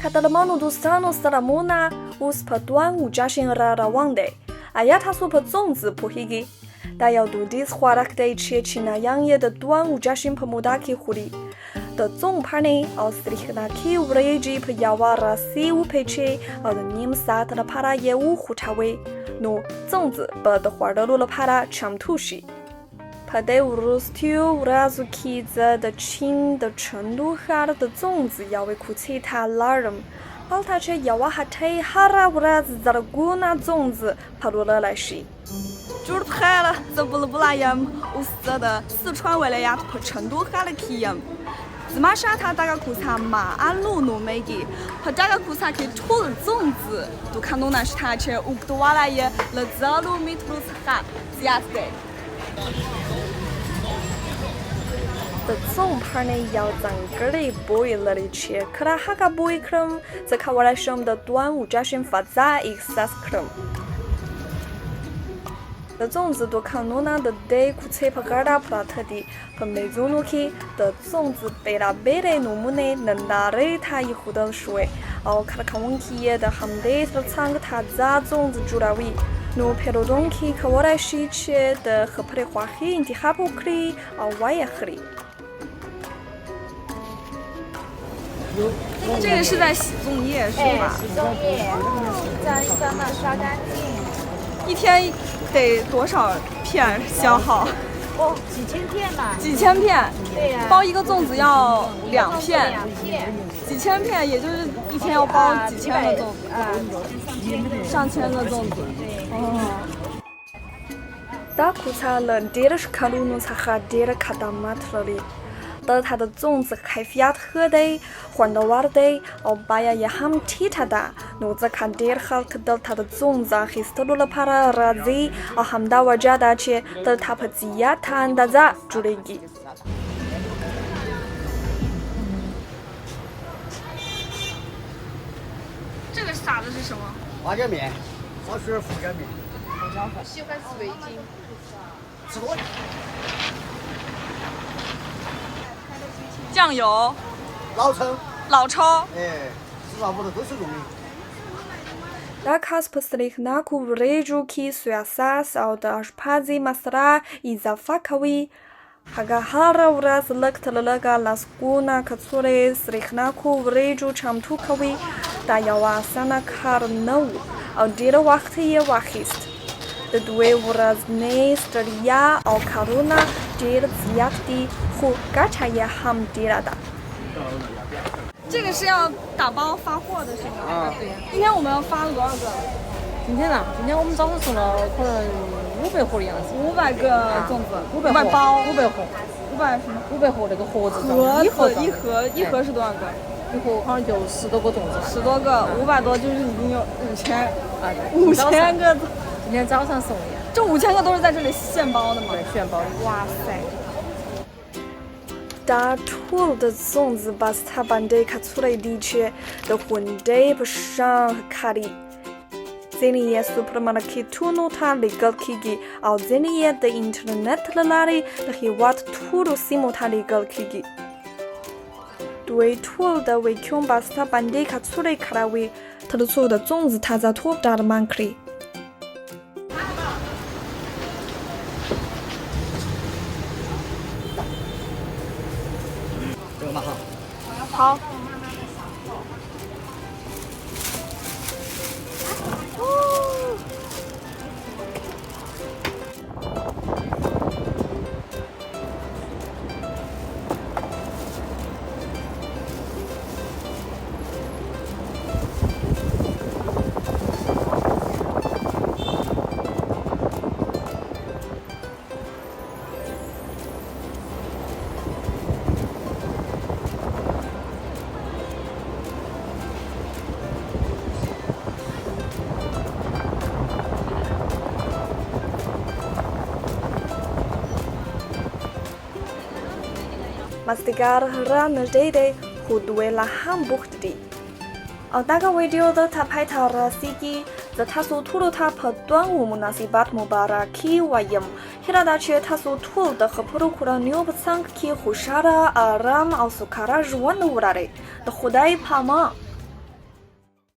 Catalamano do Stano Salamona, os patuan o jashin rarawande, ayata super 粽子 pohigi. 但要读的话啦，得切起那样也的端午家新朋友打起狐狸。的总盘呢，奥斯里那起乌雷吉朋友哇拉西乌配切，奥的你们仨的那帕拉业务胡差位，喏，粽子不的话的路了帕拉长土西。帕得乌鲁斯丢乌拉祖起子的轻的程度下的粽子要为苦其他拉人。奥他却要哇哈太哈拉乌拉子在了古那粽子帕罗了来西。煮的嗨了，这不拉样，我是的四川为了呀，和成都哈了体验。芝麻沙滩大家裤衩马鞍路弄美的，和大家裤衩去土的粽子，都看东南是他去乌克多瓦来也，了这路米土是哈，这样子的。的粽盘呢要整个的不一了的切，可他哈个不一克，这看我来说我们的端午家先发展一个三十克。的粽子都看弄那的得苦切帕嘎达普拉特的，和美族努去的粽子被那贝的农木呢能拿来它一壶的水，哦，看看问题也的他们的是唱个他咋粽子煮了味，努配了东西看我来洗切的和配的花黑的哈不可以，哦，我也可以。这个是在洗粽叶是吧？洗粽叶，一张一张的刷干净。一天得多少片消耗？哦，几千片嘛。几千片。对呀。包一个粽子要2片。2片。几千片，也就是一天要包几千个粽子。上千个粽子。哦。大裤衩了，叠的是卡路努才还叠的卡达马特了的。的它的粽子开飞特的，换到瓦的，哦，把呀也ham踢它的，奴子看点好可到它的粽子，黑色路了帕拉拉子，哦ham到我家的去，的它不鸡呀，它安达子煮了一。这个撒的是什么？花椒面，少许胡椒面。喜欢吃味精。吃多点。酱油，老抽，哎，吃啥不都是用的。那卡斯普斯里那库瑞朱基苏亚萨奥的20%马斯拉伊扎法卡维，哈个哈拉乌拉斯勒克特勒个拉斯古那克苏雷斯里那库瑞朱长图卡维，大要瓦萨那卡尔努，奥迪了瓦克耶瓦希斯。的对乌拉斯内斯特里亚奥卡鲁纳迪了子亚的和嘎查也ham迪了的。这个是要打包发货的是吗？啊，对。今天我们发了多少个？今天呢？今天我们早上送了可能500盒的样子。500个粽子，500包，500盒，500什么？500盒那个盒子上。一盒是多少个？一盒好像就10多个粽子。10多个，500多就是已经有5000。啊，5000个。今天早上送的。这5000个都是在这里现包的吗？对，现包的。哇塞！大土的粽子把它办得看出来的确的混得不上和卡里。这里也 supermarket 去土弄它那个去给，哦，这里也的 internet 了那里的去挖土的西木它那个去给。对土的为穷把它办得看出来看来为，它的所有的粽子它在土大的满克里。这个嘛哈。好。mastigar ranar dede hudwe la hambucht di。大概为了的他拍他了司机，在他所吐的他拍端午木那些巴木巴拉去外用，希拉达去他所吐的和普鲁库拉牛不桑去胡沙拉阿拉奥苏卡拉日文的乌拉嘞，的胡代帕嘛。